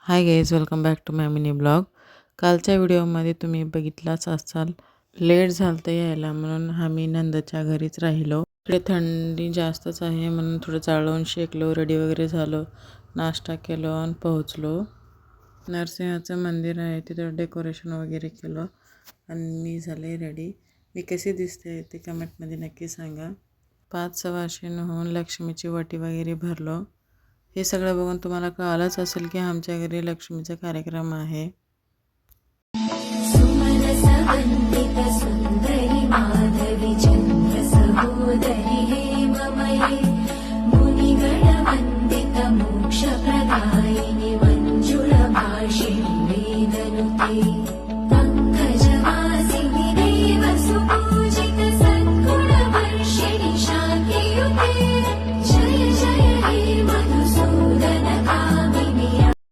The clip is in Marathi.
High guys, welcome back to my mini blog. कालच्या व्हिडिओमध्ये तुम्ही बघितलाच असाल, लेट झालं तर यायला म्हणून आम्ही नंदच्या घरीच राहिलो. इकडे थंडी जास्तच आहे म्हणून थोडं चालवून शेकलो, रेडी वगैरे झालो, नाश्ता केलो आणि पोहोचलो. नरसिंहाचं मंदिर आहे, तिथं डेकोरेशन वगैरे केलं आणि मी झाले रेडी. मी कशी दिसते ते कमेंटमध्ये नक्की सांगा. 5 सव्वाशे होऊन लक्ष्मीची वटी वगैरे भरलो. हे सगळं बघून तुम्हाला कळालंच असेल की आमच्या घरी लक्ष्मीचा कार्यक्रम आहे. सुमनसवन्दित सुंदर